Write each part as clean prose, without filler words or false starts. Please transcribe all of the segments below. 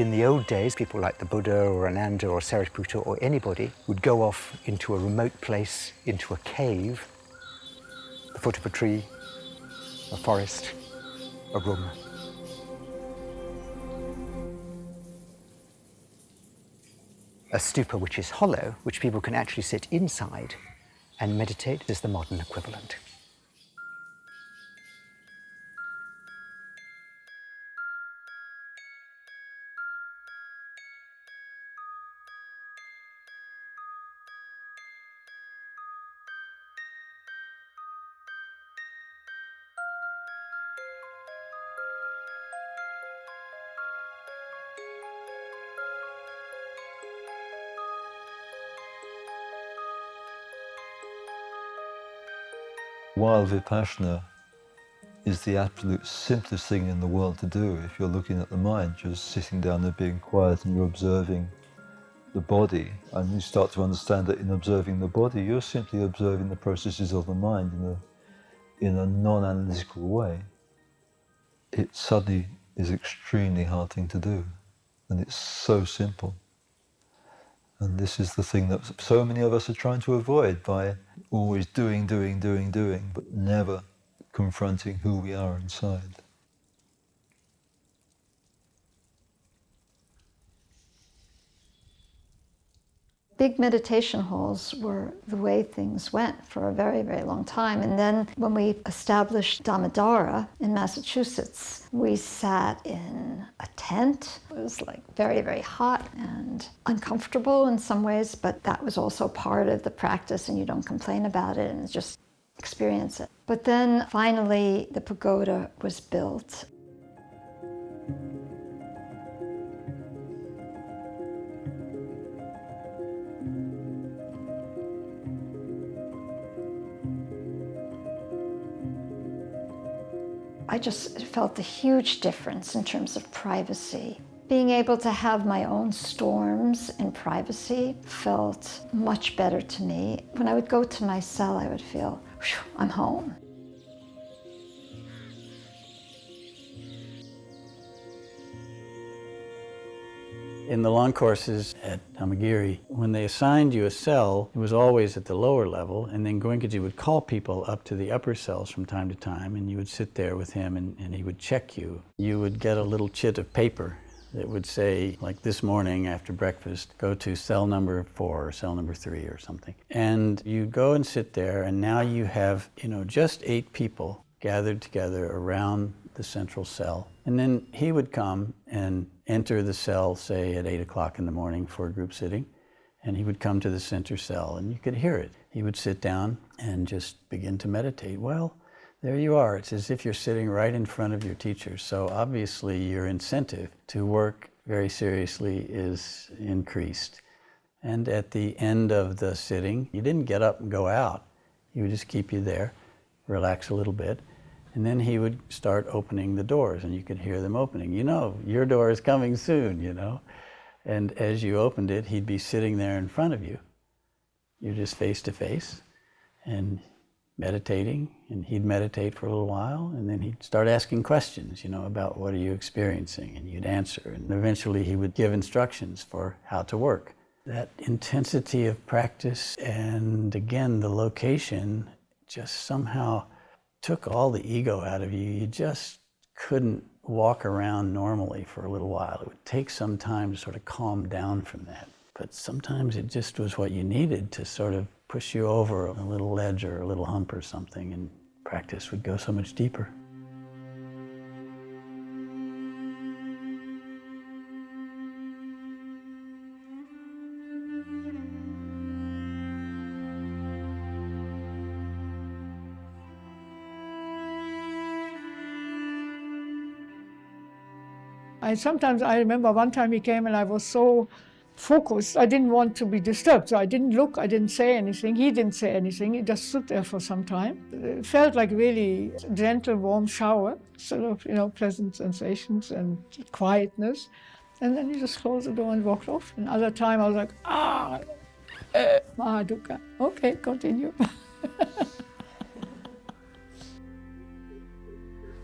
In the old days, people like the Buddha or Ananda or Sariputta or anybody would go off into a remote place, into a cave, the foot of a tree, a forest, a room. A stupa which is hollow, which people can actually sit inside and meditate, is the modern equivalent. While Vipassana is the absolute simplest thing in the world to do, if you're looking at the mind, just sitting down and being quiet and you're observing the body, and you start to understand that in observing the body, you're simply observing the processes of the mind in a non-analytical way. It suddenly is an extremely hard thing to do, and it's so simple. And this is the thing that so many of us are trying to avoid by always doing, but never confronting who we are inside. Big meditation halls were the way things went for a very, very long time. And then when we established Damodara in Massachusetts, we sat in a tent. It was like very, very hot and uncomfortable in some ways, but that was also part of the practice, and you don't complain about it and just experience it. But then finally the pagoda was built. I just felt a huge difference in terms of privacy. Being able to have my own storms in privacy felt much better to me. When I would go to my cell, I would feel, whew, I'm home. In the long courses at Tamagiri, when they assigned you a cell, it was always at the lower level, and then Goenkaji would call people up to the upper cells from time to time, and you would sit there with him and he would check you. You would get a little chit of paper that would say, like this morning after breakfast, go to cell number 4 or cell number 3 or something. And you go and sit there, and now you have, just 8 people gathered together around the central cell. And then he would come and enter the cell, say at 8 o'clock in the morning for a group sitting, and he would come to the center cell and you could hear it. He would sit down and just begin to meditate. Well, there you are. It's as if you're sitting right in front of your teacher. So obviously your incentive to work very seriously is increased. And at the end of the sitting, you didn't get up and go out. He would just keep you there, relax a little bit. And then he would start opening the doors, and you could hear them opening. Your door is coming soon, And as you opened it, he'd be sitting there in front of you. You're just face to face and meditating, and he'd meditate for a little while, and then he'd start asking questions, about what are you experiencing, and you'd answer. And eventually he would give instructions for how to work. That intensity of practice and, again, the location just somehow took all the ego out of you. You just couldn't walk around normally for a little while. It would take some time to sort of calm down from that. But sometimes it just was what you needed to sort of push you over a little ledge or a little hump or something, and practice would go so much deeper. Sometimes I remember one time he came and I was so focused, I didn't want to be disturbed. So I didn't look, I didn't say anything. He didn't say anything. He just stood there for some time. It felt like really gentle, warm shower, sort of, pleasant sensations and quietness. And then he just closed the door and walked off. Another time I was like, Mahadukkha. Okay, continue.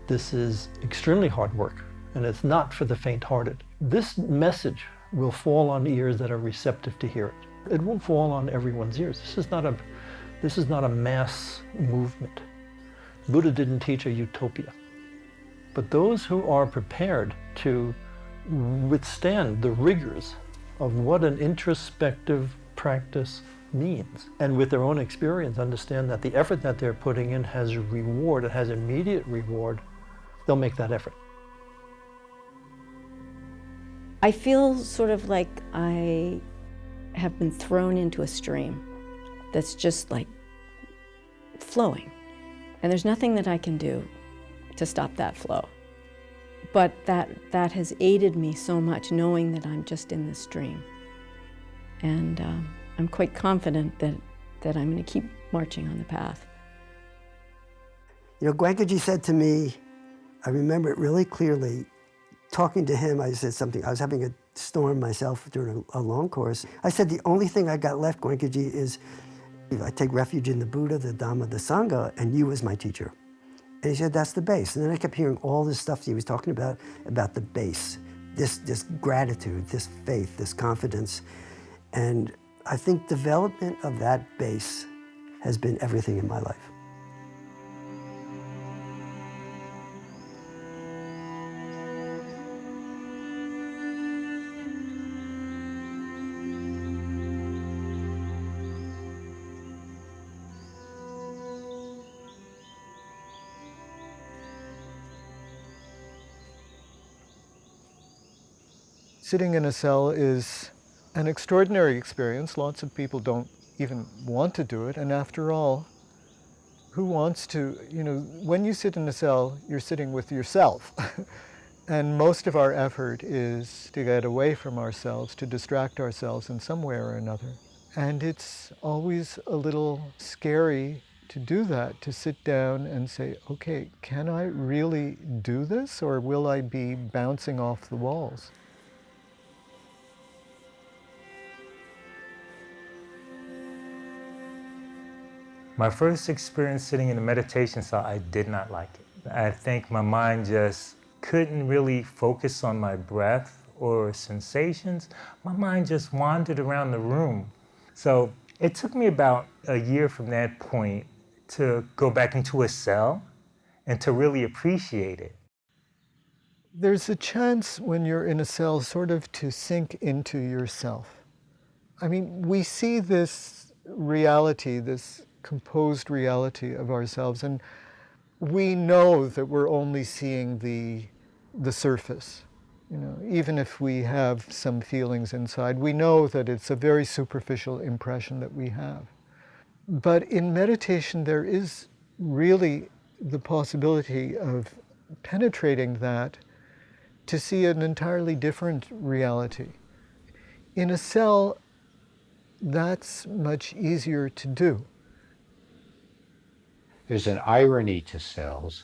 This is extremely hard work, and it's not for the faint-hearted. This message will fall on ears that are receptive to hear it. It won't fall on everyone's ears. This is not a mass movement. Buddha didn't teach a utopia. But those who are prepared to withstand the rigors of what an introspective practice means, and with their own experience understand that the effort that they're putting in has a reward, it has immediate reward, they'll make that effort. I feel sort of like I have been thrown into a stream that's just like flowing. And there's nothing that I can do to stop that flow. But that has aided me so much, knowing that I'm just in this stream. And I'm quite confident that I'm going to keep marching on the path. You know, Goenkaji said to me, I remember it really clearly, talking to him, I said something, I was having a storm myself during a long course. I said, the only thing I got left, Goenkaji, is I take refuge in the Buddha, the Dhamma, the Sangha, and you as my teacher. And he said, that's the base. And then I kept hearing all this stuff he was talking about the base, this gratitude, this faith, this confidence. And I think development of that base has been everything in my life. Sitting in a cell is an extraordinary experience. Lots of people don't even want to do it. And after all, who wants to, you know, when you sit in a cell, you're sitting with yourself. And most of our effort is to get away from ourselves, to distract ourselves in some way or another. And it's always a little scary to do that, to sit down and say, okay, can I really do this, or will I be bouncing off the walls? My first experience sitting in a meditation cell, I did not like it. I think my mind just couldn't really focus on my breath or sensations. My mind just wandered around the room. So it took me about a year from that point to go back into a cell and to really appreciate it. There's a chance when you're in a cell sort of to sink into yourself. I mean, we see this reality, this composed reality of ourselves, and we know that we're only seeing the surface. You know, even if we have some feelings inside, we know that it's a very superficial impression that we have. But in meditation, there is really the possibility of penetrating that to see an entirely different reality. In a cell, that's much easier to do. There's an irony to cells.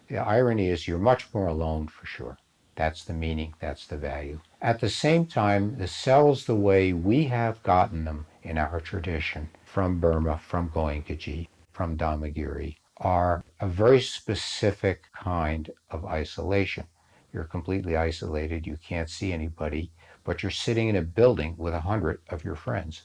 The irony is you're much more alone for sure. That's the meaning, that's the value. At the same time, the cells, the way we have gotten them in our tradition, from Burma, from Goenkaji, from Dhamagiri, are a very specific kind of isolation. You're completely isolated, you can't see anybody, but you're sitting in a building with 100 of your friends.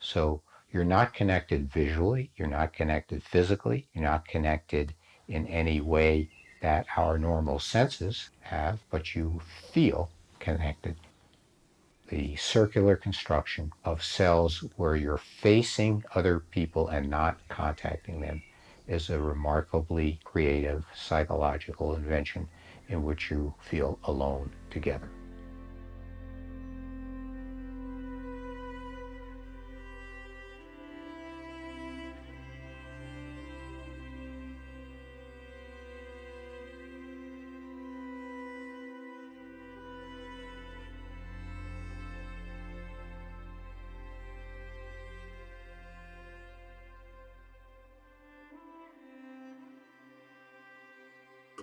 So you're not connected visually, you're not connected physically, you're not connected in any way that our normal senses have, but you feel connected. The circular construction of cells where you're facing other people and not contacting them is a remarkably creative psychological invention in which you feel alone together.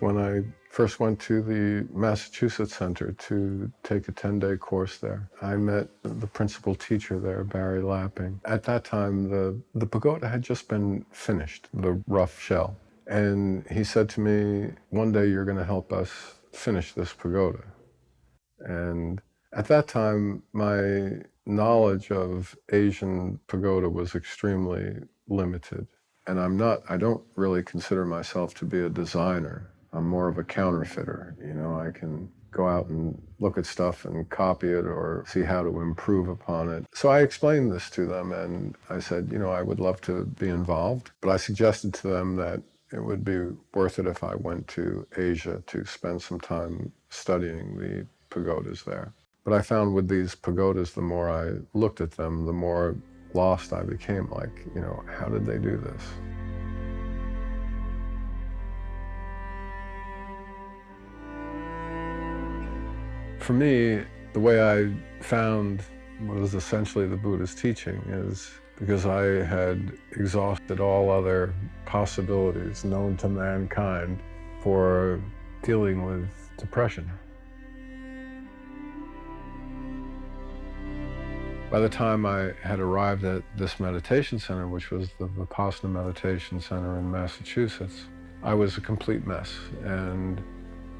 When I first went to the Massachusetts Center to take a 10-day course there, I met the principal teacher there, Barry Lapping. At that time, the pagoda had just been finished, the rough shell. And he said to me, one day you're going to help us finish this pagoda. And at that time, my knowledge of Asian pagoda was extremely limited. And I don't really consider myself to be a designer. I'm more of a counterfeiter. You know, I can go out and look at stuff and copy it or see how to improve upon it. So I explained this to them, and I said, you know, I would love to be involved, but I suggested to them that it would be worth it if I went to Asia to spend some time studying the pagodas there. But I found with these pagodas, the more I looked at them, the more lost I became. Like, you know, how did they do this? For me, the way I found what is essentially the Buddha's teaching is because I had exhausted all other possibilities known to mankind for dealing with depression. By the time I had arrived at this meditation center, which was the Vipassana Meditation Center in Massachusetts, I was a complete mess. And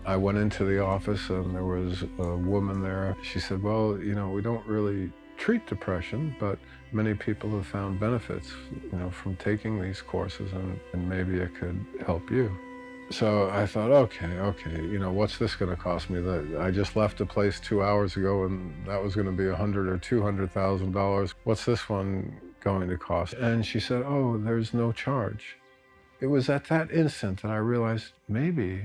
I went into the office and there was a woman there. She said, well, you know, we don't really treat depression, but many people have found benefits, you know, from taking these courses, and maybe it could help you. So I thought, okay, you know, what's this going to cost me? I just left a place 2 hours ago and that was going to be $100,000 or $200,000. What's this one going to cost? And she said, oh, there's no charge. It was at that instant that I realized maybe,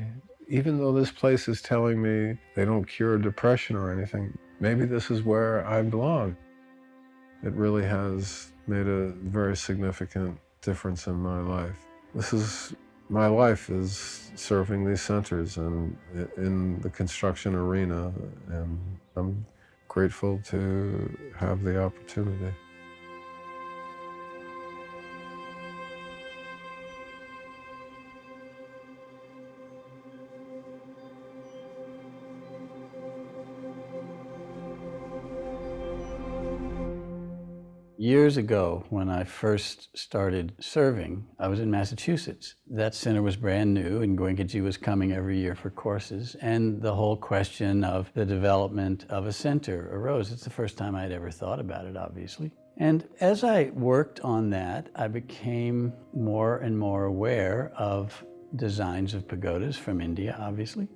even though this place is telling me they don't cure depression or anything, maybe this is where I belong. It really has made a very significant difference in my life. My life is serving these centers and in the construction arena, and I'm grateful to have the opportunity. Years ago, when I first started serving, I was in Massachusetts. That center was brand new, and Goenkaji was coming every year for courses, and the whole question of the development of a center arose. It's the first time I'd ever thought about it, obviously. And as I worked on that, I became more and more aware of designs of pagodas from India, obviously,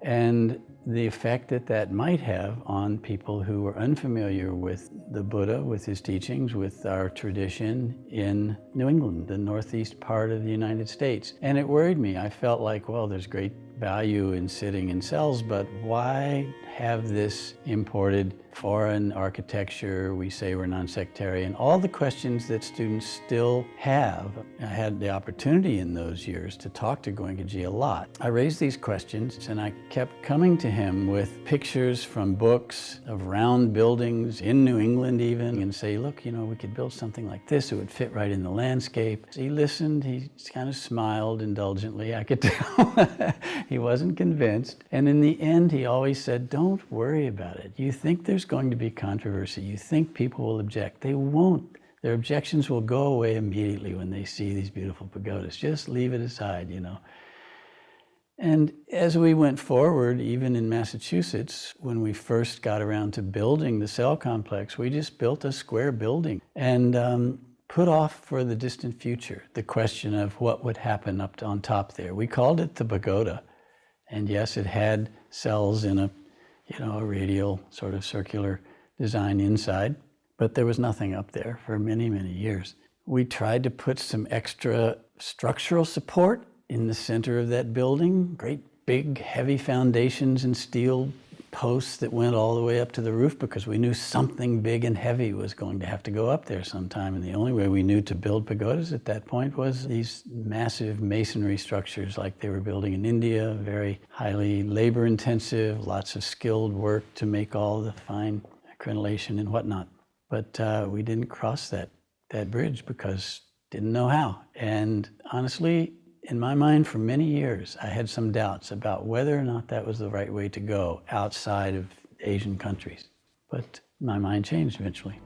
and the effect that that might have on people who were unfamiliar with the Buddha, with his teachings, with our tradition in New England, the northeast part of the United States. And it worried me. I felt like, well, there's great value in sitting in cells, but why have this imported foreign architecture? We say we're non-sectarian. All the questions that students still have. I had the opportunity in those years to talk to Goenkaji a lot. I raised these questions and I kept coming to him with pictures from books of round buildings in New England even, and say, look, you know, we could build something like this. It would fit right in the landscape. He listened, he kind of smiled indulgently. I could tell he wasn't convinced. And in the end, he always said, don't worry about it. You think there's going to be controversy. You think people will object. They won't. Their objections will go away immediately when they see these beautiful pagodas. Just leave it aside, you know. And as we went forward, even in Massachusetts, when we first got around to building the cell complex, we just built a square building and put off for the distant future the question of what would happen up on top there. We called it the pagoda. And yes, it had cells in a radial sort of circular design inside, but there was nothing up there for many, many years. We tried to put some extra structural support in the center of that building, great big heavy foundations and steel posts that went all the way up to the roof because we knew something big and heavy was going to have to go up there sometime. And the only way we knew to build pagodas at that point was these massive masonry structures like they were building in India, very highly labor intensive, lots of skilled work to make all the fine crenellation and whatnot. But we didn't cross that bridge because didn't know how. And honestly, in my mind, for many years, I had some doubts about whether or not that was the right way to go outside of Asian countries. But my mind changed eventually.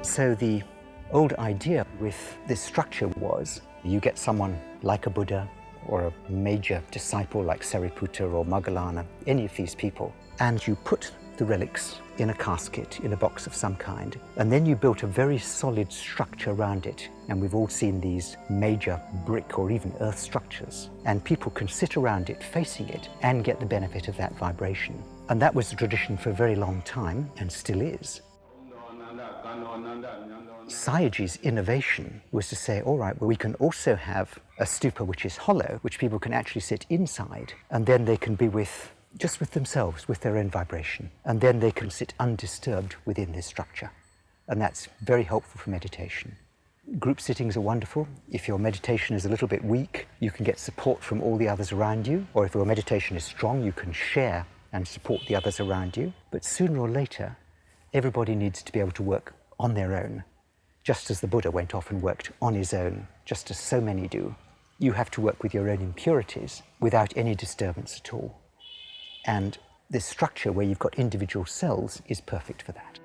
So the old idea with this structure was you get someone like a Buddha or a major disciple like Sariputta or Moggallana, any of these people, and you put the relics in a casket, in a box of some kind, and then you built a very solid structure around it. And we've all seen these major brick or even earth structures, and people can sit around it, facing it, and get the benefit of that vibration. And that was the tradition for a very long time, and still is. Sayagyi's innovation was to say, all right, well, we can also have a stupa which is hollow, which people can actually sit inside, and then they can be just with themselves, with their own vibration. And then they can sit undisturbed within this structure. And that's very helpful for meditation. Group sittings are wonderful. If your meditation is a little bit weak, you can get support from all the others around you. Or if your meditation is strong, you can share and support the others around you. But sooner or later, everybody needs to be able to work on their own. Just as the Buddha went off and worked on his own, just as so many do. You have to work with your own impurities without any disturbance at all. And this structure where you've got individual cells is perfect for that.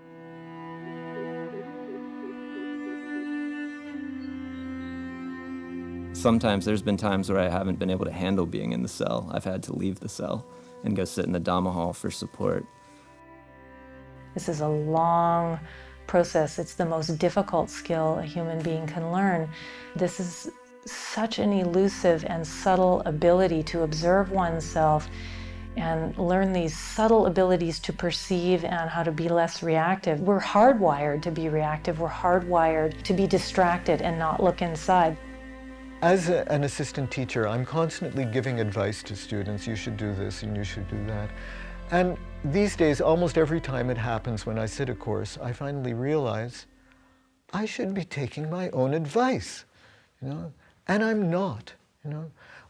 Sometimes there's been times where I haven't been able to handle being in the cell. I've had to leave the cell and go sit in the Dhamma hall for support. This is a long process. It's the most difficult skill a human being can learn. This is such an elusive and subtle ability to observe oneself and learn these subtle abilities to perceive and how to be less reactive. We're hardwired to be reactive. We're hardwired to be distracted and not look inside. As an assistant teacher, I'm constantly giving advice to students. You should do this and you should do that. And these days, almost every time it happens when I sit a course, I finally realize I should be taking my own advice, and I'm not,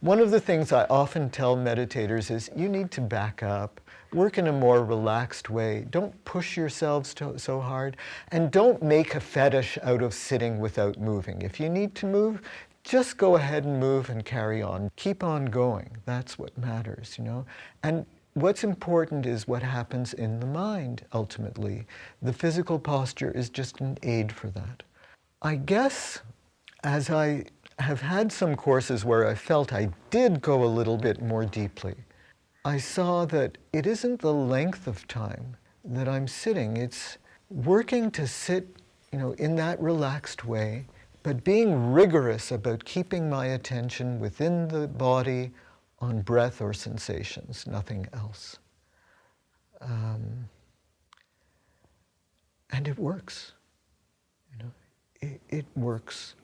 One of the things I often tell meditators is you need to back up, work in a more relaxed way. Don't push yourselves so hard, and don't make a fetish out of sitting without moving. If you need to move, just go ahead and move and carry on. Keep on going. That's what matters, And what's important is what happens in the mind, ultimately. The physical posture is just an aid for that. I guess as I have had some courses where I felt I did go a little bit more deeply, I saw that it isn't the length of time that I'm sitting. It's working to sit, in that relaxed way, but being rigorous about keeping my attention within the body on breath or sensations, nothing else. And it works. It works.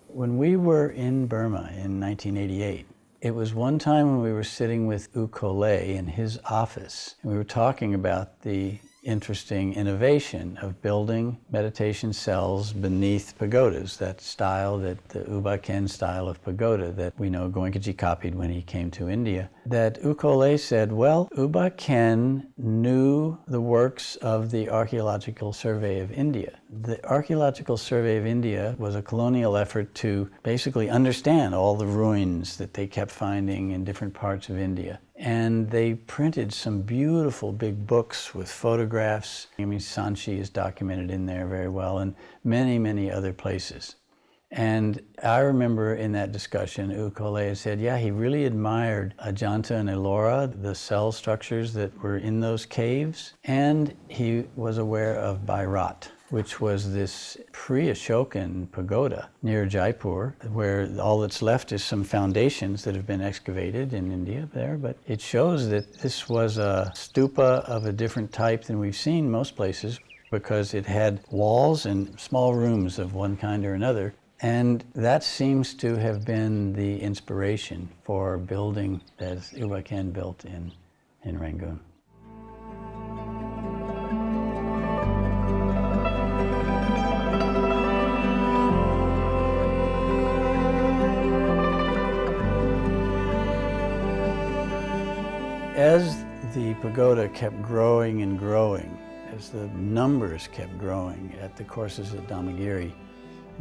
When we were in Burma in 1988, it was one time when we were sitting with U Kolé in his office, and we were talking about the interesting innovation of building meditation cells beneath pagodas, that style, the U Ba Khen style of pagoda that we know Goenkaji copied when he came to India. That U Kolé said, well, U Ba Khen knew the works of the Archaeological Survey of India. The Archaeological Survey of India was a colonial effort to basically understand all the ruins that they kept finding in different parts of India. And they printed some beautiful big books with photographs. Sanchi is documented in there very well, and many, many other places. And I remember in that discussion, U Kolé said, yeah, he really admired Ajanta and Ellora, the cell structures that were in those caves, and he was aware of Bairat, which was this pre-Ashokan pagoda near Jaipur, where all that's left is some foundations that have been excavated in India there, but it shows that this was a stupa of a different type than we've seen most places, because it had walls and small rooms of one kind or another, and that seems to have been the inspiration for building that U Ba Khen built in Rangoon. As the pagoda kept growing and growing, as the numbers kept growing at the courses at Dhamagiri,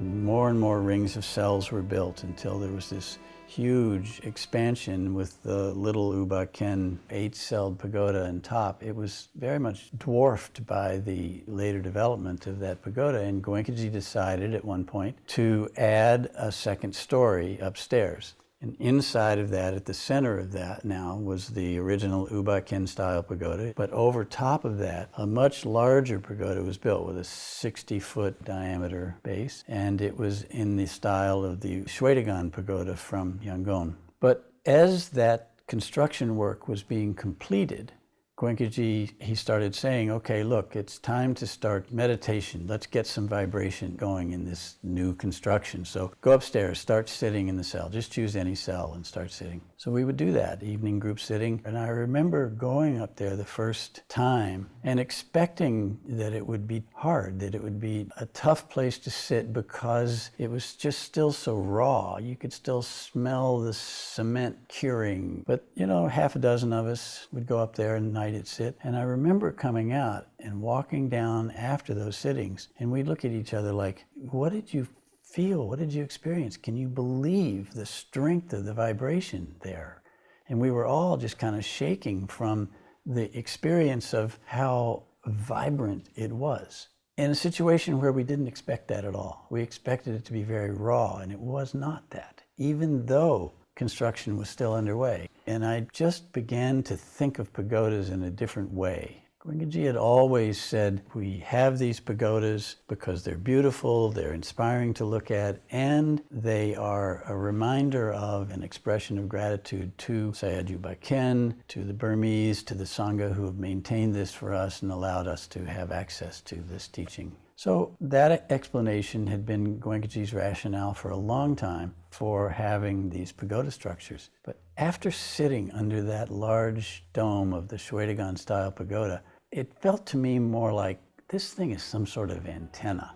More and more rings of cells were built until there was this huge expansion with the little Uba Khen 8-celled pagoda on top. It was very much dwarfed by the later development of that pagoda, and Goenkaji decided at one point to add a second story upstairs. And inside of that, at the center of that now, was the original Uba Khen style pagoda. But over top of that, a much larger pagoda was built with a 60-foot diameter base, and it was in the style of the Shwedagon pagoda from Yangon. But as that construction work was being completed, Goenkaji, he started saying, okay, look, it's time to start meditation. Let's get some vibration going in this new construction. So go upstairs, start sitting in the cell. Just choose any cell and start sitting. So we would do that, evening group sitting. And I remember going up there the first time and expecting that it would be hard, that it would be a tough place to sit because it was just still so raw. You could still smell the cement curing. But, you know, half a dozen of us would go up there and night at sit. And I remember coming out and walking down after those sittings, and we'd look at each other like, what did you feel? What did you experience? Can you believe the strength of the vibration there? And we were all just kind of shaking from the experience of how vibrant it was. In a situation where we didn't expect that at all. We expected it to be very raw, and it was not that, even though construction was still underway. And I just began to think of pagodas in a different way. Goenkaji had always said, we have these pagodas because they're beautiful, they're inspiring to look at, and they are a reminder of an expression of gratitude to Sayadaw U Ba Khen, to the Burmese, to the Sangha who have maintained this for us and allowed us to have access to this teaching. So that explanation had been Goenkaji's rationale for a long time for having these pagoda structures. But after sitting under that large dome of the Shwedagon style pagoda, it felt to me more like this thing is some sort of antenna.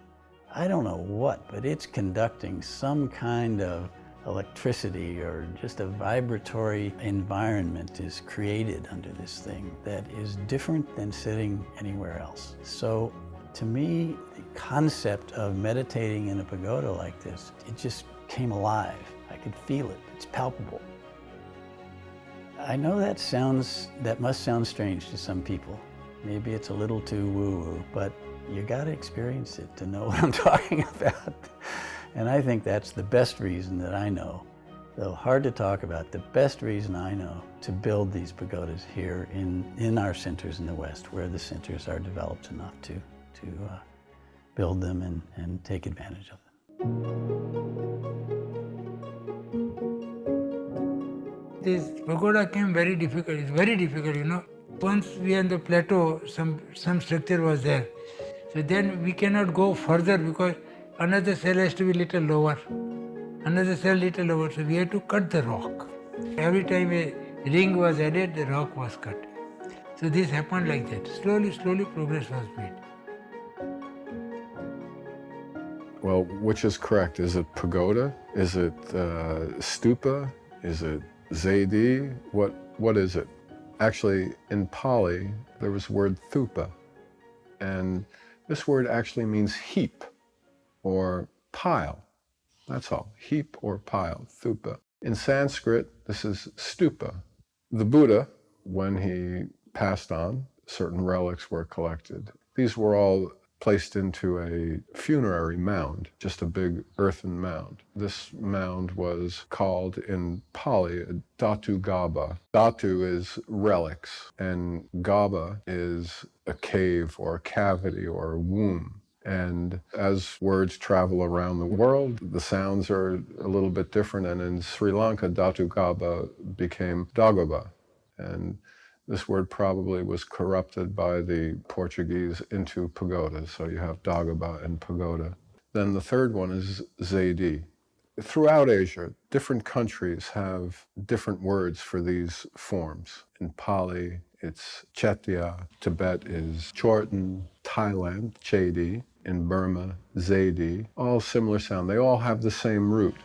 I don't know what, but it's conducting some kind of electricity or just a vibratory environment is created under this thing that is different than sitting anywhere else. So to me, the concept of meditating in a pagoda like this, it just came alive. I could feel it. It's palpable. I know that must sound strange to some people. Maybe it's a little too woo-woo, but you gotta experience it to know what I'm talking about. And I think that's the best reason that I know, though hard to talk about, the best reason I know to build these pagodas here in our centers in the West, where the centers are developed enough to build them and take advantage of them. This pagoda came very difficult. It's very difficult, you know. Once we are on the plateau, some structure was there. So then we cannot go further because another cell has to be little lower. Another cell little lower. So we had to cut the rock. Every time a ring was added, the rock was cut. So this happened like that. Slowly progress was made. Well, which is correct? Is it pagoda? Is it stupa? Is it zaidi? What is it? Actually, in Pali, there was the word thupa, and this word actually means heap or pile. That's all, heap or pile, thupa. In Sanskrit, this is stupa. The Buddha, when he passed on, certain relics were collected. These were all placed into a funerary mound, just a big earthen mound. This mound was called in Pali a Datu Gaba. Datu is relics, and Gaba is a cave or a cavity or a womb. And as words travel around the world, the sounds are a little bit different, and in Sri Lanka, Datu Gaba became Dagoba. And this word probably was corrupted by the Portuguese into pagoda, so you have Dagoba and pagoda. Then the third one is Zaidi. Throughout Asia, different countries have different words for these forms. In Pali, it's Chetya. Tibet is Chorten. Thailand, Chedi. In Burma, Zaidi. All similar sound. They all have the same root.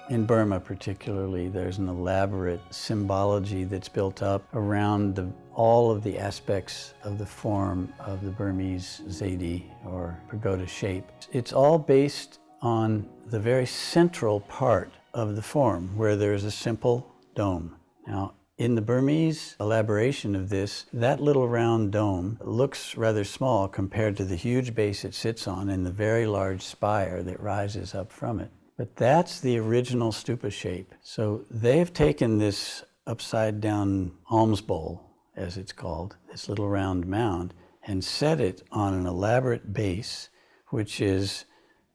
In Burma particularly, there's an elaborate symbology that's built up around all of the aspects of the form of the Burmese zaidi or pagoda shape. It's all based on the very central part of the form where there's a simple dome. Now, in the Burmese elaboration of this, that little round dome looks rather small compared to the huge base it sits on and the very large spire that rises up from it. But that's the original stupa shape. So they've taken this upside down alms bowl, as it's called, this little round mound, and set it on an elaborate base, which is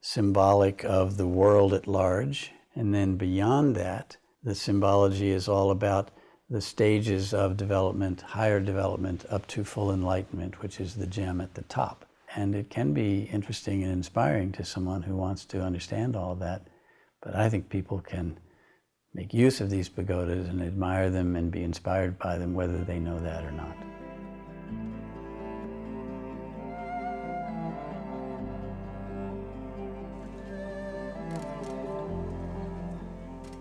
symbolic of the world at large. And then beyond that, the symbology is all about the stages of development, higher development, up to full enlightenment, which is the gem at the top. And it can be interesting and inspiring to someone who wants to understand all that. But I think people can make use of these pagodas and admire them and be inspired by them, whether they know that or not.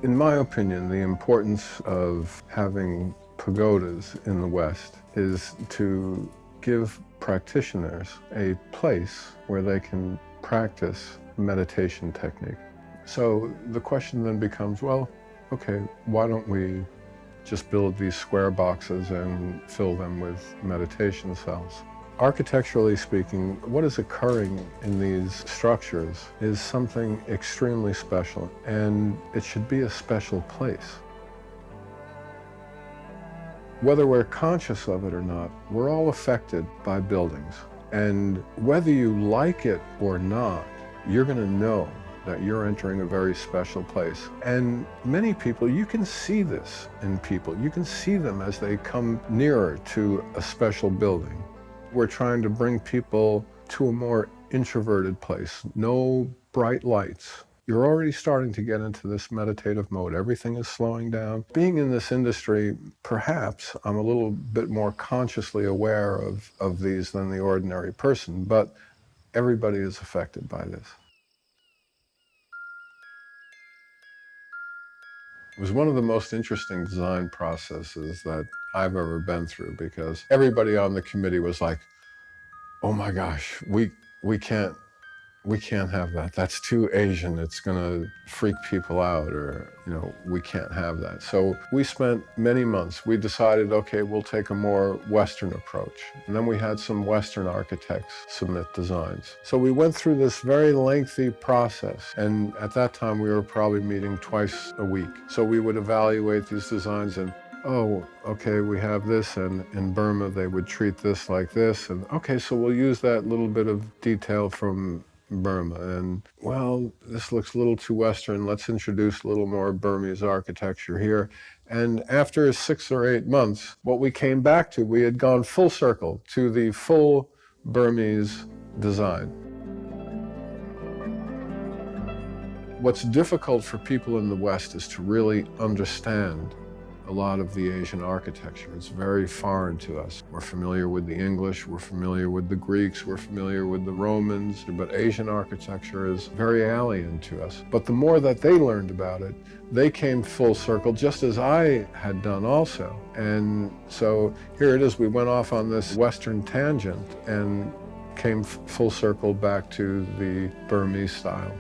In my opinion, the importance of having pagodas in the West is to give practitioners a place where they can practice meditation technique. So the question then becomes, well, okay, why don't we just build these square boxes and fill them with meditation cells? Architecturally speaking, what is occurring in these structures is something extremely special, and it should be a special place. Whether we're conscious of it or not, we're all affected by buildings. And whether you like it or not, you're going to know that you're entering a very special place. And many people, you can see this in people. You can see them as they come nearer to a special building. We're trying to bring people to a more introverted place. No bright lights. You're already starting to get into this meditative mode. Everything is slowing down. Being in this industry, perhaps I'm a little bit more consciously aware of these than the ordinary person, but everybody is affected by this. It was one of the most interesting design processes that I've ever been through, because everybody on the committee was like, oh my gosh, we can't have that. That's too Asian. It's gonna freak people out, or, we can't have that. So we spent many months. We decided, okay, we'll take a more Western approach. And then we had some Western architects submit designs. So we went through this very lengthy process. And at that time, we were probably meeting twice a week. So we would evaluate these designs and, oh, okay, we have this, and in Burma, they would treat this like this. And okay, so we'll use that little bit of detail from Burma, and well, this looks a little too Western. Let's introduce a little more Burmese architecture here. And after 6 or 8 months, what we came back to, we had gone full circle to the full Burmese design. What's difficult for people in the West is to really understand a lot of the Asian architecture. It's very foreign to us. We're familiar with the English, we're familiar with the Greeks, we're familiar with the Romans, but Asian architecture is very alien to us. But the more that they learned about it, they came full circle, just as I had done also. And so here it is, we went off on this Western tangent and came full circle back to the Burmese style.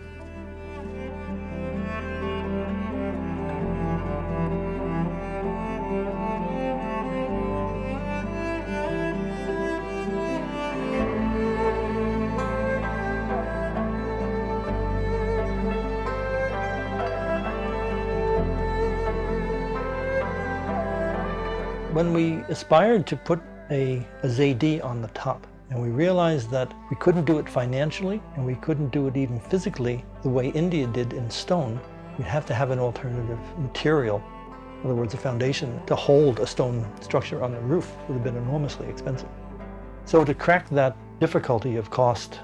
When we aspired to put a zaidi on the top, and we realized that we couldn't do it financially, and we couldn't do it even physically the way India did in stone, we'd have to have an alternative material. In other words, a foundation to hold a stone structure on the roof would have been enormously expensive. So to crack that difficulty of cost,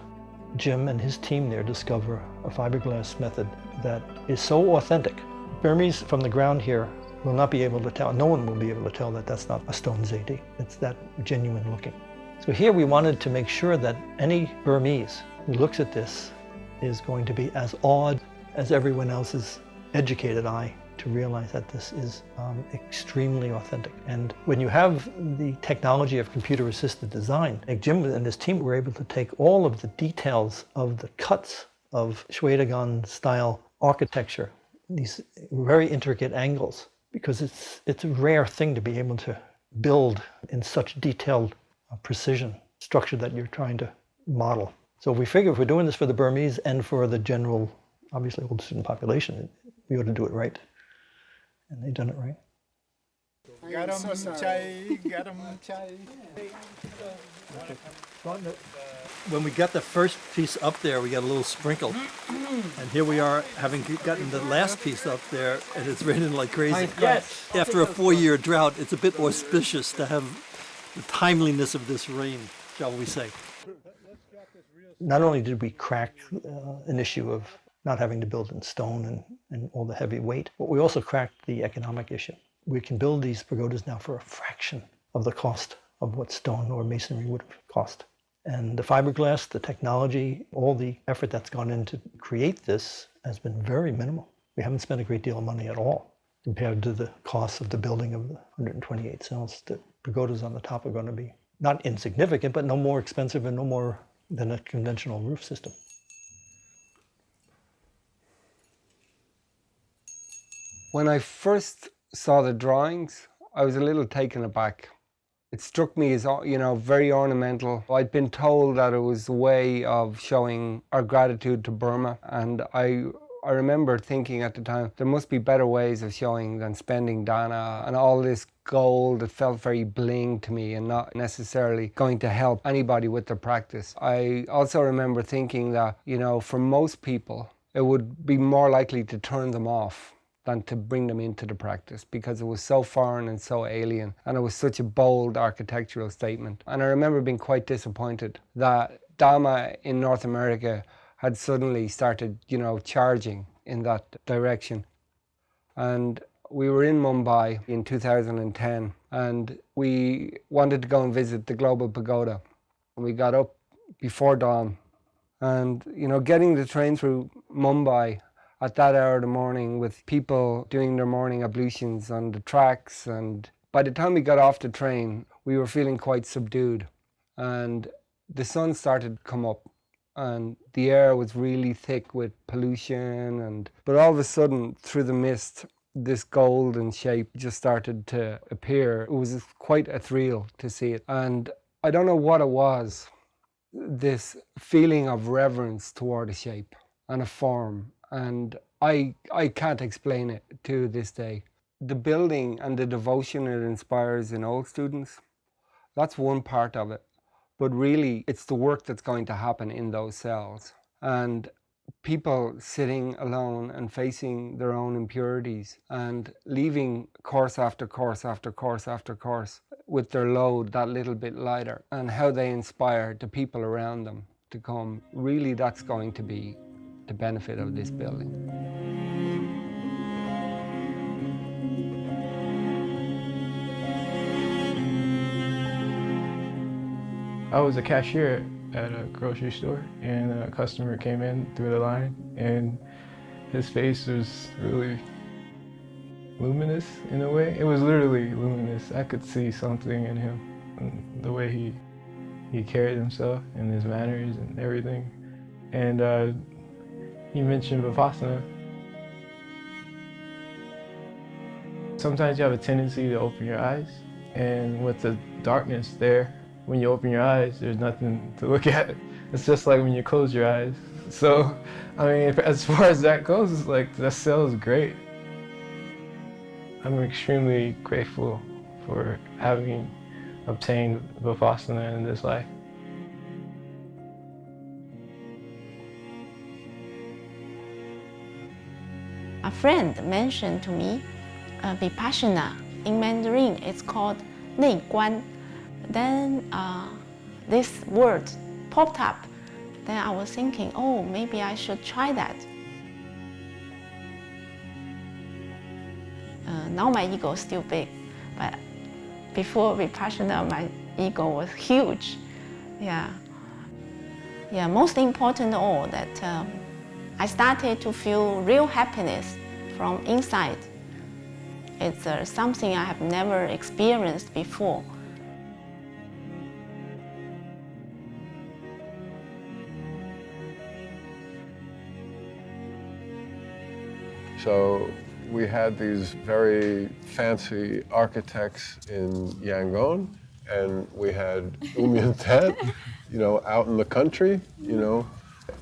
Jim and his team there discover a fiberglass method that is so authentic. Burmese from the ground here will not be able to tell, no one will be able to tell that that's not a stone zaidi. It's that genuine looking. So here we wanted to make sure that any Burmese who looks at this is going to be as awed as everyone else's educated eye to realize that this is extremely authentic. And when you have the technology of computer-assisted design, like Jim and his team were able to take all of the details of the cuts of Shwedagon-style architecture, these very intricate angles, because it's a rare thing to be able to build in such detailed precision structure that you're trying to model. So we figure if we're doing this for the Burmese and for the general, obviously, old student population, we ought to do it right. And they've done it right. When we got the first piece up there, we got a little sprinkle. And here we are, having gotten the last piece up there, and it's raining like crazy. Yes. After a 4-year drought, it's a bit auspicious to have the timeliness of this rain, shall we say. Not only did we crack an issue of not having to build in stone and all the heavy weight, but we also cracked the economic issue. We can build these pagodas now for a fraction of the cost of what stone or masonry would have cost. And the fiberglass, the technology, all the effort that's gone in to create this has been very minimal. We haven't spent a great deal of money at all compared to the cost of the building of the 128 cells. The pagodas on the top are going to be not insignificant, but no more expensive and no more than a conventional roof system. When I first saw the drawings, I was a little taken aback. It struck me as, very ornamental. I'd been told that it was a way of showing our gratitude to Burma, and I remember thinking at the time, there must be better ways of showing than spending dana and all this gold. It felt very bling to me and not necessarily going to help anybody with their practice. I also remember thinking that, for most people, it would be more likely to turn them off than to bring them into the practice, because it was so foreign and so alien, and it was such a bold architectural statement. And I remember being quite disappointed that Dharma in North America had suddenly started, charging in that direction. And we were in Mumbai in 2010, and we wanted to go and visit the Global Pagoda. And we got up before dawn, and, getting the train through Mumbai at that hour of the morning with people doing their morning ablutions on the tracks, and by the time we got off the train, we were feeling quite subdued. And the sun started to come up, and the air was really thick with pollution, but all of a sudden, through the mist, this golden shape just started to appear. It was quite ethereal to see it, and I don't know what it was, this feeling of reverence toward a shape and a form. And I can't explain it to this day. The building and the devotion it inspires in old students, that's one part of it. But really, it's the work that's going to happen in those cells. And people sitting alone and facing their own impurities and leaving course after course after course after course with their load that little bit lighter, and how they inspire the people around them to come. Really, that's going to be the benefit of this building. I was a cashier at a grocery store, and a customer came in through the line, and his face was really luminous in a way. It was literally luminous. I could see something in him, and the way he carried himself and his manners and everything. And he mentioned Vipassana. Sometimes you have a tendency to open your eyes, and with the darkness there, when you open your eyes, there's nothing to look at. It's just like when you close your eyes. So, I mean, as far as that goes, it's like, the cell is great. I'm extremely grateful for having obtained Vipassana in this life. A friend mentioned to me Vipassana. In Mandarin, it's called 内观. Then this word popped up. Then I was thinking, oh, maybe I should try that. Now my ego is still big, but before Vipassana, my ego was huge. Yeah, most important of all, that I started to feel real happiness from inside. It's something I have never experienced before. So we had these very fancy architects in Yangon, and we had U Minh Tet, you know, out in the country, you know,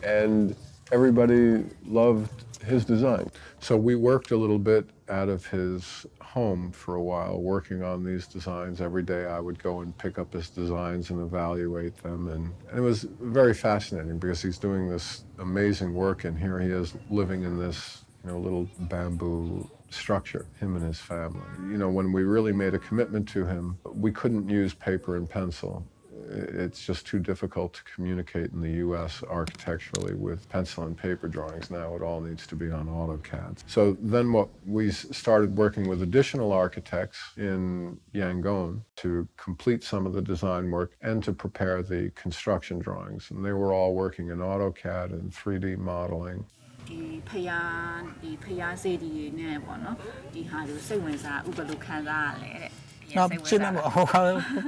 and everybody loved his design. So we worked a little bit out of his home for a while, working on these designs. Every day I would go and pick up his designs and evaluate them. And it was very fascinating because he's doing this amazing work, and here he is living in this, you know, little bamboo structure, him and his family. You know, when we really made a commitment to him, we couldn't use paper and pencil. It's just too difficult to communicate in the US architecturally with pencil and paper drawings. Now it all needs to be on AutoCAD. So then what we started working with additional architects in Yangon to complete some of the design work and to prepare the construction drawings. And they were all working in AutoCAD and 3D modeling. ဒီဖျားစေးဒီနဲ့ပေါ့နော်ဒီဟာကိုစိတ်ဝင်စားဥပဒေခံစားရလဲတဲ့နော်ရှင်းတယ်ပေါ့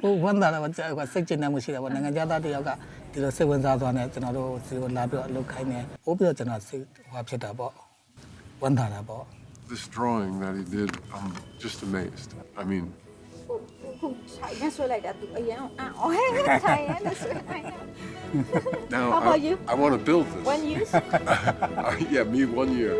ဟိုဝန်တာတော့စိတ်ကျဉ်းမှုရှိတယ်ပေါ့နိုင်ငံသားတယောက်ကဒီလိုစိတ်ဝင်စားသွားတယ်ကျွန်တော်တို့စီကိုလာပြီးအလုပ်ခိုင်းတယ်ပို့ပြီးတော့ကျွန်တော်စိတ်ဟောဖြစ်တာပေါ့ဝန်တာတာပေါ့ This drawing that he did, I'm just amazed. I mean, now How about you? I want to build this. 1 year? Yeah, me 1 year.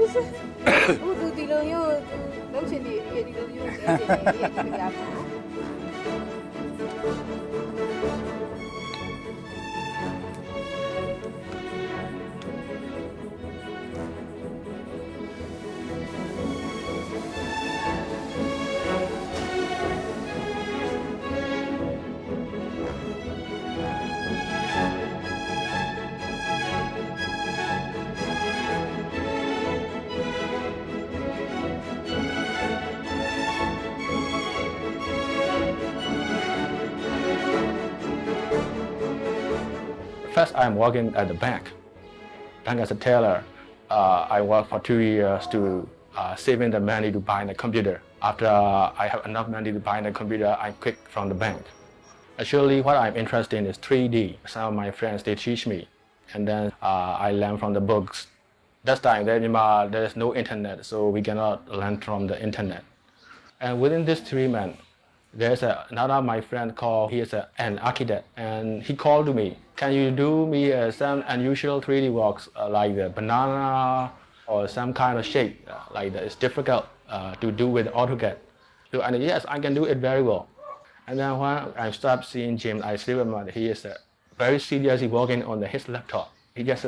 First, I'm working at the bank as a teller. I worked for 2 years to saving the money to buy the computer. After I have enough money to buy the computer, I quit from the bank. Actually, what I'm interested in is 3D. Some of my friends, they teach me. And then I learn from the books. That time, there is no internet, so we cannot learn from the internet. And within this 3 months, there's another of my friend called, he is an architect, and he called to me, can you do me some unusual 3D works like the banana or some kind of shape like that? It's difficult to do with AutoCAD. So, and yes, I can do it very well. And then when I started seeing Jim, I see him, he is very seriously working on his laptop. He just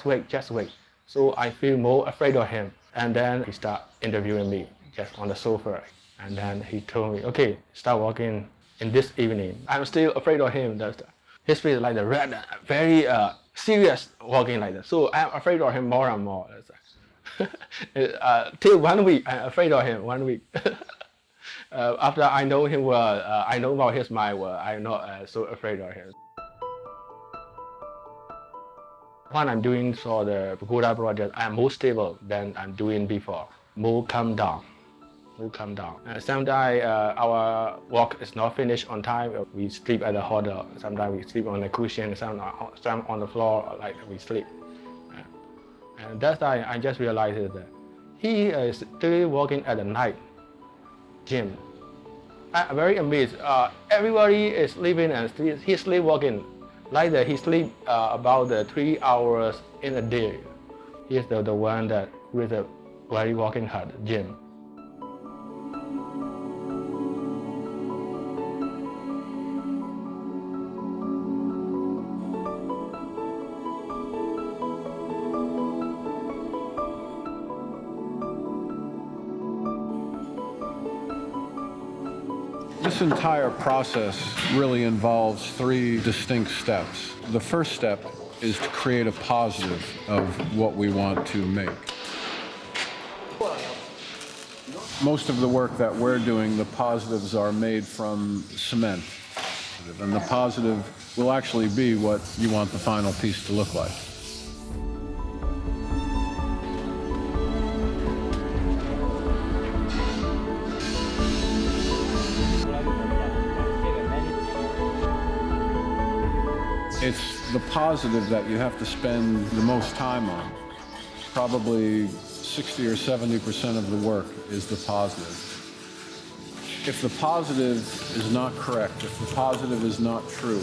wait. So I feel more afraid of him. And then he started interviewing me just on the sofa. And then he told me, okay, start working in this evening. I'm still afraid of him. His face is like the red, very serious working like that. So I'm afraid of him more and more. Till 1 week, I'm afraid of him, 1 week. After I know him well, I know about his mind well, I'm not so afraid of him. When I'm doing for the Pagoda project, I'm more stable than I'm doing before. More calm down. Sometimes our work is not finished on time. We sleep at the hotel. Sometimes we sleep on the cushion, some on the floor, like we sleep. And that time I just realized that he is still working at the night gym. I'm very amazed. Everybody is sleeping and he's still working. Like that, he sleeps about 3 hours in a day. He's the one that with a very working hard gym. This entire process really involves 3 distinct steps. The first step is to create a positive of what we want to make. Most of the work that we're doing, the positives are made from cement. And the positive will actually be what you want the final piece to look like. It's the positive that you have to spend the most time on. Probably 60 or 70% of the work is the positive. If the positive is not correct, if the positive is not true,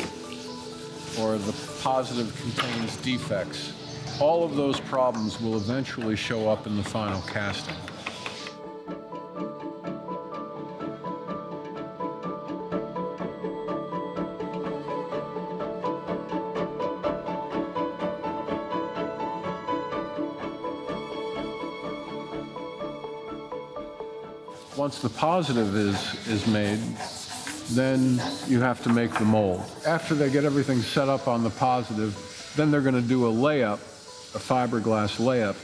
or the positive contains defects, all of those problems will eventually show up in the final casting. Once the positive is made, then you have to make the mold. After they get everything set up on the positive, then they're going to do a layup, a fiberglass layup.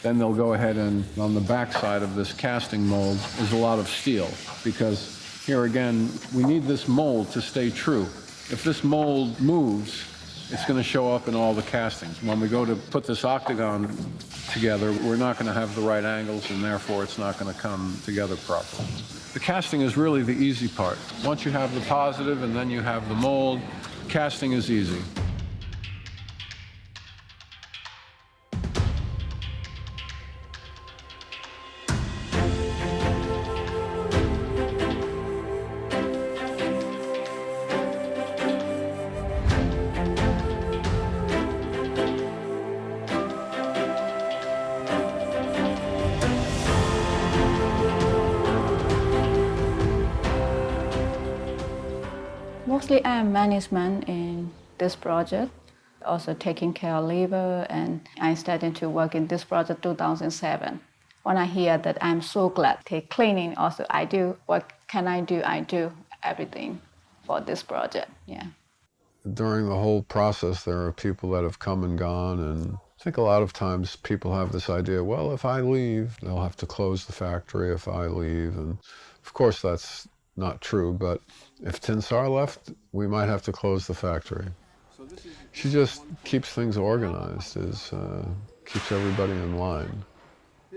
Then they'll go ahead and, on the backside of this casting mold, is a lot of steel, because here again, we need this mold to stay true. If this mold moves, it's going to show up in all the castings. When we go to put this octagon together, we're not going to have the right angles, and therefore it's not going to come together properly. The casting is really the easy part. Once you have the positive and then you have the mold, casting is easy. Mostly I am management in this project, also taking care of labor, and I started to work in this project 2007. When I hear that, I'm so glad. Take cleaning also I do. What can I do? I do everything for this project, yeah. During the whole process, there are people that have come and gone, and I think a lot of times people have this idea, well, if I leave, they'll have to close the factory if I leave, and of course that's not true, but if Tinsar left, we might have to close the factory. She just keeps things organized, keeps everybody in line.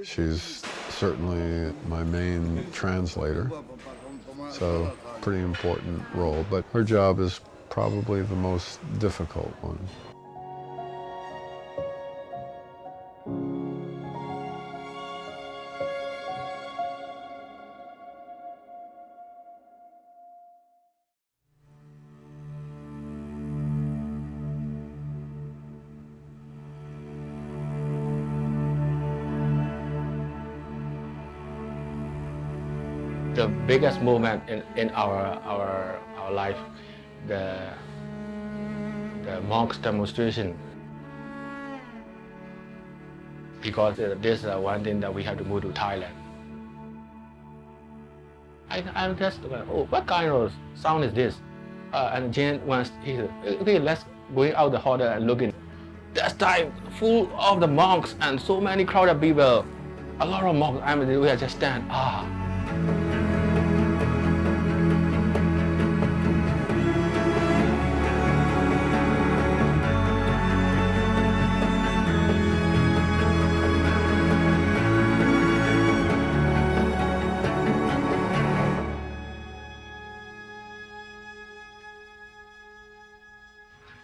She's certainly my main translator, so pretty important role, but her job is probably the most difficult one. The biggest moment in our life, the monks demonstration, because this is one thing that we have to move to Thailand. I'm just like, oh, what kind of sound is this? And Jane wants, he said, okay, let's go out the hall and look in. That time, full of the monks and so many crowded people, a lot of monks. I mean, we are just stand.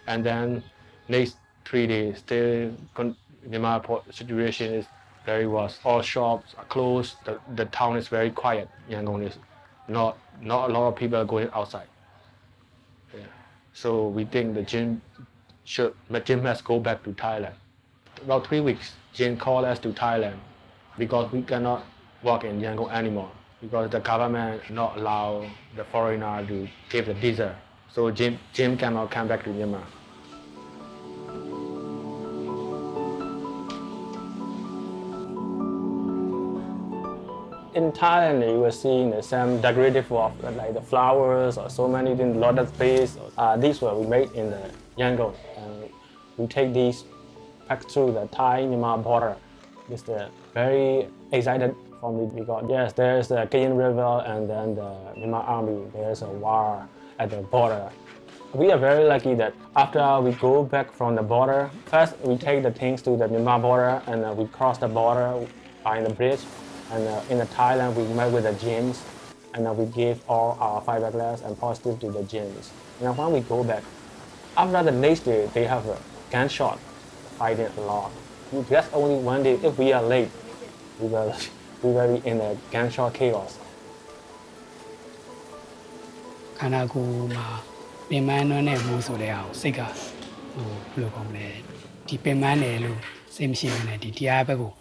And then next 3 days, still Myanmar situation is very worse. All shops are closed. The town is very quiet. Yangon is not a lot of people are going outside. Yeah. So we think the gym must go back to Thailand. About 3 weeks, Jim called us to Thailand because we cannot work in Yangon anymore because the government not allow the foreigner to give the visa. So Jim cannot come back to Myanmar. In Thailand, you were seeing the same decorative work, like the flowers or so many things, lotus paste. These were we made in the Yangon. And we take these back through the Thai-Myanmar border. It's very excited for me because yes, there's the Cayenne River and then the Myanmar army. There's a war at the border. We are very lucky that after we go back from the border, first we take the things to the Myanmar border and we cross the border by the bridge. And in Thailand, we met with the gyms, and we gave all our fiberglass and positive to the gyms. And when we go back, After the next day, they have a gunshot fighting a lot. That's only one day. If we are late, we will be in a gunshot chaos. ခန္ဓာကိုယ်မှာပင်ပန်းနှွမ်းတဲ့မှုဆိုတဲ့ဟာကိုစိတ်ကဘယ်လိုကောင်းလဲဒီပင်ပန်းတယ်လို့စိတ်မရှိဘဲနဲ့ဒီတရားဘက်ကို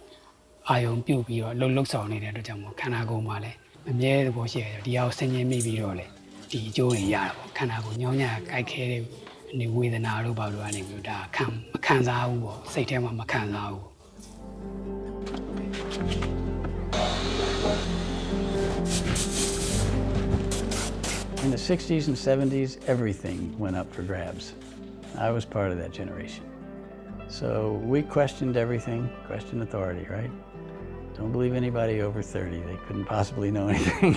အာယုံပြုတ်ပြီးတော့လှုပ်ဆောင်နေတဲ့အတွက်ကြောင့်မို့ခန္ဓာကိုယ်မှာလည်းမမြဲသဘောရှိရတယ်ဒီဟာကိုဆင်ခြင်မိပြီးတော့လေဒီအကျိုးတွေရတာပေါ့ခန္ဓာကိုယ်ညောင်းညကြိုက်ခဲတဲ့နေဝေဒနာတို့ဘာလို့အနေမျိုးဒါမခံစားဘူးပေါ့စိတ်ထဲမှာမခံစားဘူး In the 60s and 70s, everything went up for grabs. I was part of that generation. So we questioned everything, questioned authority, right? Don't believe anybody over 30. They couldn't possibly know anything.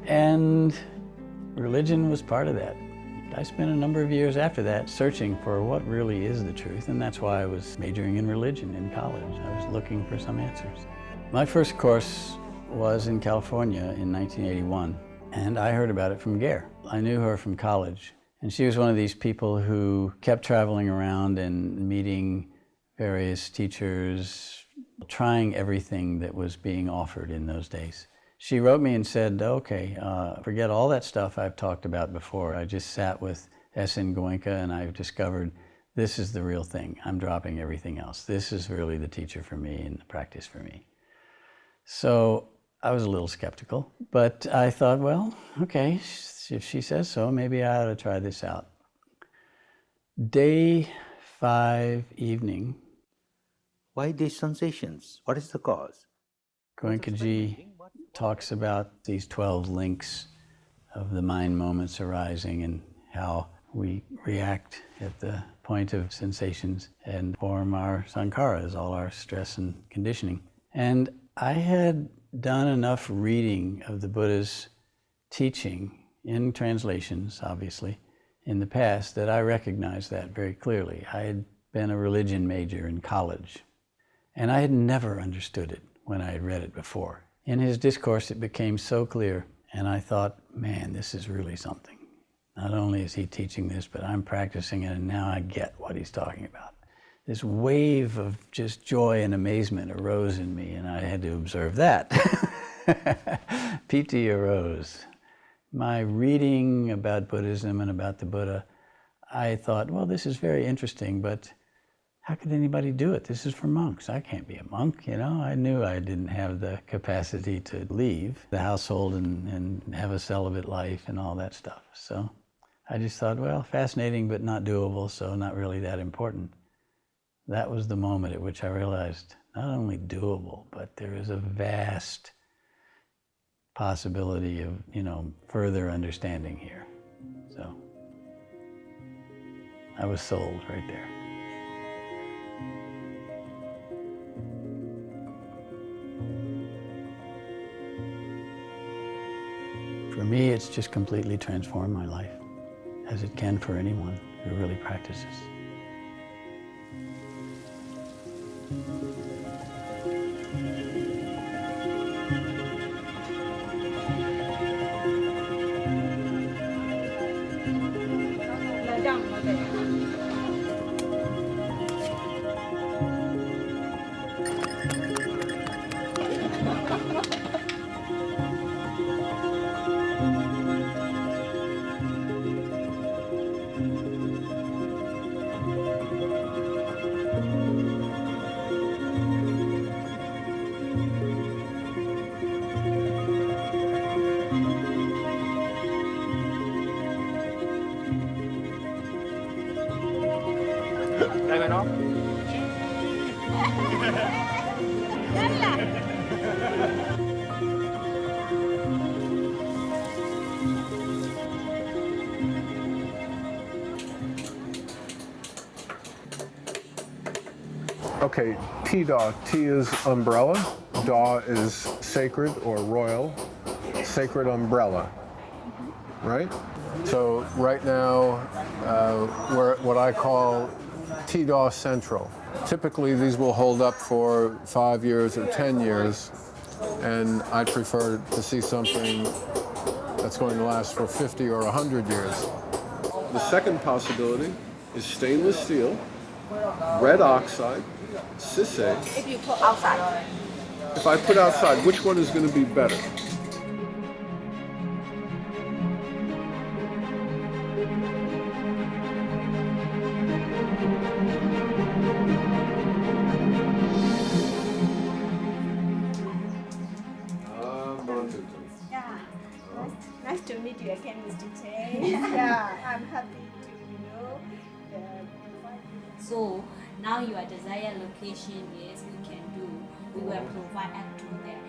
And religion was part of that. I spent a number of years after that searching for what really is the truth, and that's why I was majoring in religion in college. I was looking for some answers. My first course was in California in 1981, and I heard about it from Gare. I knew her from college, and she was one of these people who kept traveling around and meeting various teachers, trying everything that was being offered in those days. She wrote me and said, okay, forget all that stuff I've talked about before. I just sat with S.N. Goenka and I've discovered this is the real thing. I'm dropping everything else. This is really the teacher for me and the practice for me. So I was a little skeptical, but I thought, well, okay, if she says so, maybe I ought to try this out. Day 5 evening. Why these sensations? What is the cause? Goenkaji talks about these 12 links of the mind moments arising and how we react at the point of sensations and form our sankharas, all our stress and conditioning. And I had done enough reading of the Buddha's teaching in translations, obviously, in the past that I recognized that very clearly. I had been a religion major in college, and I had never understood it when I had read it before. In his discourse, it became so clear, and I thought, man, this is really something. Not only is he teaching this, but I'm practicing it, and now I get what he's talking about. This wave of just joy and amazement arose in me, and I had to observe that. Piti arose. My reading about Buddhism and about the Buddha, I thought, well, this is very interesting, but how could anybody do it? This is for monks. I can't be a monk, you know? I knew I didn't have the capacity to leave the household and have a celibate life and all that stuff. So I just thought, well, fascinating, but not doable, so not really that important. That was the moment at which I realized not only doable, but there is a vast possibility of, further understanding here. So I was sold right there. For me, it's just completely transformed my life, as it can for anyone who really practices. Okay, T-Da. T is umbrella. Da is sacred or royal. Sacred umbrella. Right? So right now, we're at what I call T-Da Central. Typically, these will hold up for 5 years or 10 years, and I prefer to see something that's going to last for 50 or 100 years. The second possibility is stainless steel, red oxide, Cis-A. If you put outside. If I put outside, which one is going to be better? Nice to meet you again, Mr. Chen. Yeah, I'm happy to So now your desired location is we can do. We will provide up to that.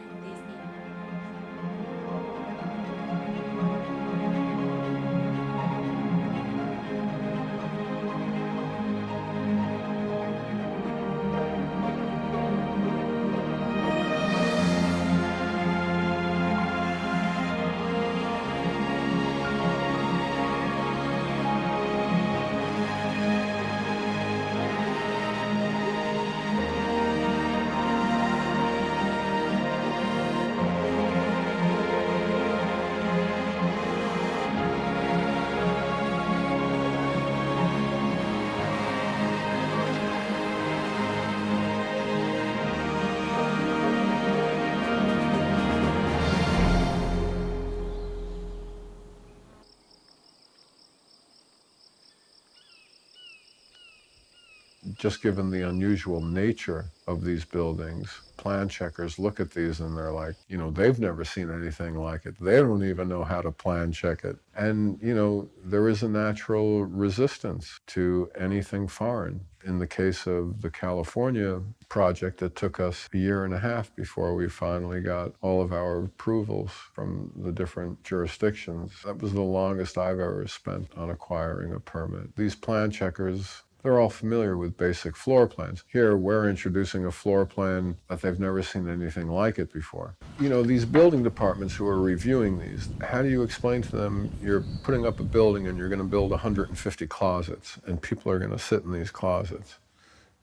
Just given the unusual nature of these buildings, plan checkers look at these and they're like, you know, they've never seen anything like it. They don't even know how to plan check it. And, you know, there is a natural resistance to anything foreign. In the case of the California project, it took us a year and a half before we finally got all of our approvals from the different jurisdictions. That was the longest I've ever spent on acquiring a permit. These plan checkers, they're all familiar with basic floor plans. Here, we're introducing a floor plan that they've never seen anything like it before. You know, these building departments who are reviewing these, how do you explain to them you're putting up a building and you're going to build 150 closets and people are going to sit in these closets?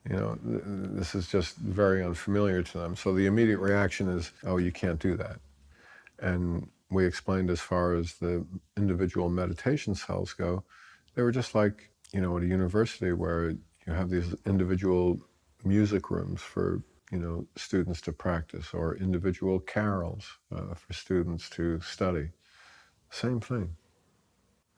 You know, this is just very unfamiliar to them. So the immediate reaction is, oh, you can't do that. And we explained as far as the individual meditation cells go, they were just like, you know, at a university where you have these individual music rooms for, you know, students to practice, or individual carols for students to study. Same thing.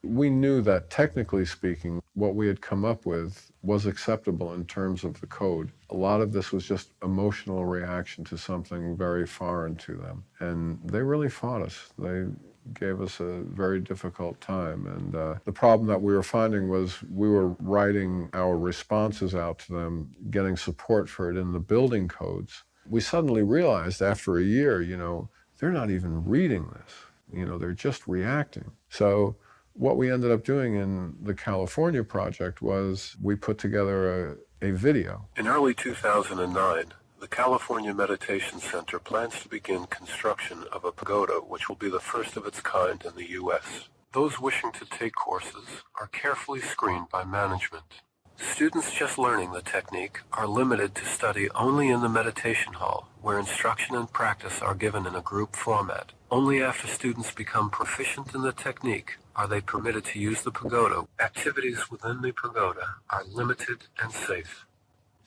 We knew that technically speaking, what we had come up with was acceptable in terms of the code. A lot of this was just emotional reaction to something very foreign to them. And they really fought us. They gave us a very difficult time. And the problem that we were finding was we were writing our responses out to them, getting support for it in the building codes. We suddenly realized after a year, you know, they're not even reading this. You know, they're just reacting. So what we ended up doing in the California project was we put together a video. In early 2009, the California Meditation Center plans to begin construction of a pagoda which will be the first of its kind in the U.S. Those wishing to take courses are carefully screened by management. Students just learning the technique are limited to study only in the meditation hall, where instruction and practice are given in a group format. Only after students become proficient in the technique are they permitted to use the pagoda. Activities within the pagoda are limited and safe.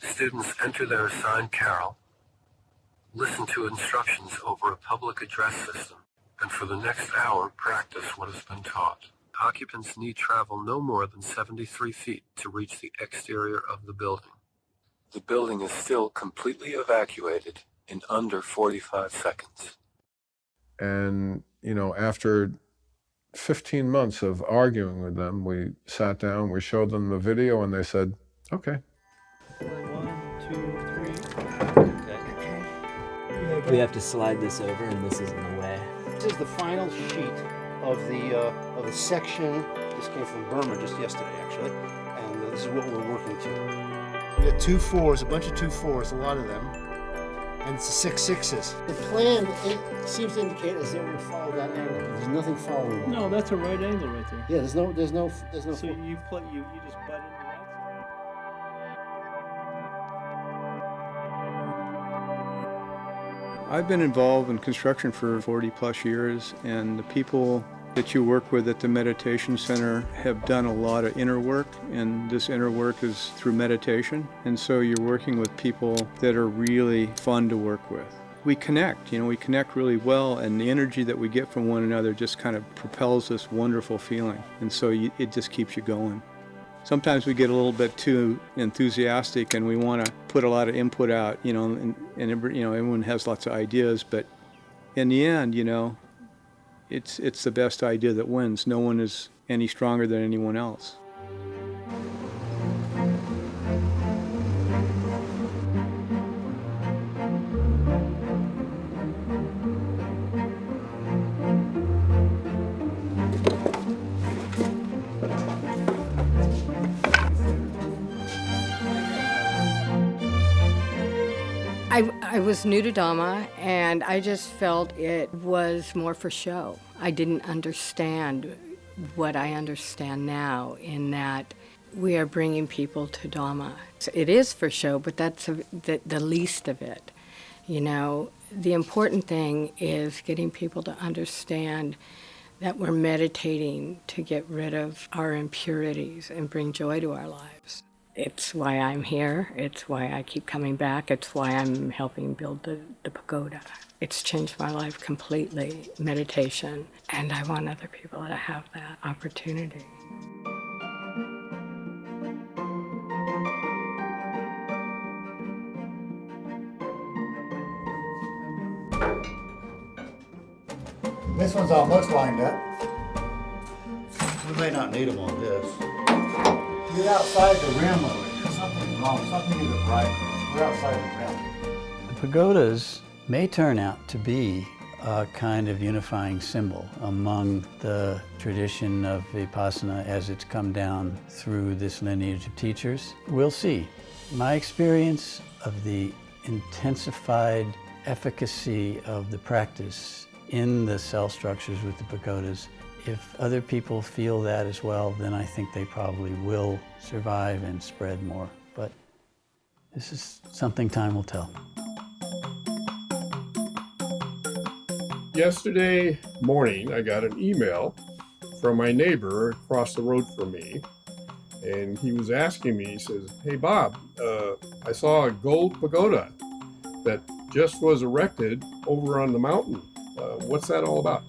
Students enter their assigned carol, listen to instructions over a public address system, and for the next hour practice what has been taught. Occupants need travel no more than 73 feet to reach the exterior of the building. The building is still completely evacuated in under 45 seconds. And, you know, after 15 months of arguing with them, we sat down, we showed them the video, and they said, okay. 1, 2, 3. We have to slide this over, and this is in the way. This is the final sheet of the section. This came from Burma just yesterday, actually, and this is what we're working to. We got 2 4s, a bunch of 2 4s, a lot of them, and it's 6 6s. The plan it seems to indicate as they would follow that angle. There's nothing following that. No, that's a right angle right there. Yeah, there's no. So you just butt into that. I've been involved in construction for 40 plus years, and the people that you work with at the meditation center have done a lot of inner work, and this inner work is through meditation. And so you're working with people that are really fun to work with. We connect, we connect really well, and the energy that we get from one another just kind of propels this wonderful feeling. And so it just keeps you going. Sometimes we get a little bit too enthusiastic and we want to put a lot of input out, and everyone has lots of ideas, but in the end, it's the best idea that wins. No one is any stronger than anyone else. I was new to Dhamma, and I just felt it was more for show. I didn't understand what I understand now, in that we are bringing people to Dhamma. It is for show, but that's the least of it. The important thing is getting people to understand that we're meditating to get rid of our impurities and bring joy to our lives. It's why I'm here. It's why I keep coming back. It's why I'm helping build the pagoda. It's changed my life completely, meditation, and I want other people to have that opportunity. This one's almost lined up. We may not need them on this. Get outside the rim of it. There's something wrong. Something isn't right. We're outside the rim. The pagodas may turn out to be a kind of unifying symbol among the tradition of Vipassana as it's come down through this lineage of teachers. We'll see. My experience of the intensified efficacy of the practice in the cell structures with the pagodas, if other people feel that as well, then I think they probably will survive and spread more. But this is something time will tell. Yesterday morning, I got an email from my neighbor across the road from me, and he was asking me, he says, "Hey Bob, I saw a gold pagoda that just was erected over on the mountain. What's that all about?"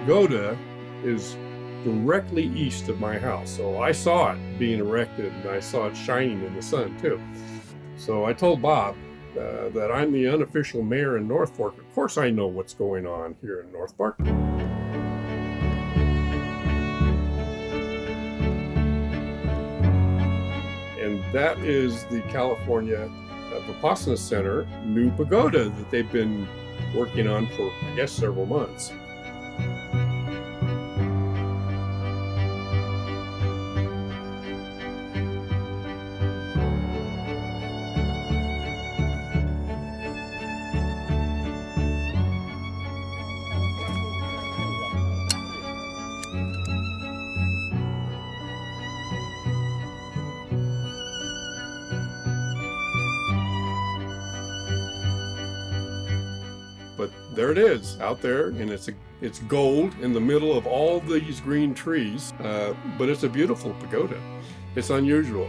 Pagoda is directly east of my house, so I saw it being erected and I saw it shining in the sun too. So I told Bob that I'm the unofficial mayor in North Fork. Of course I know what's going on here in North Fork. And that is the California Vipassana Center new pagoda that they've been working on for, I guess, several months. But there it is out there, and it's gold in the middle of all these green trees, but it's a beautiful pagoda. It's unusual.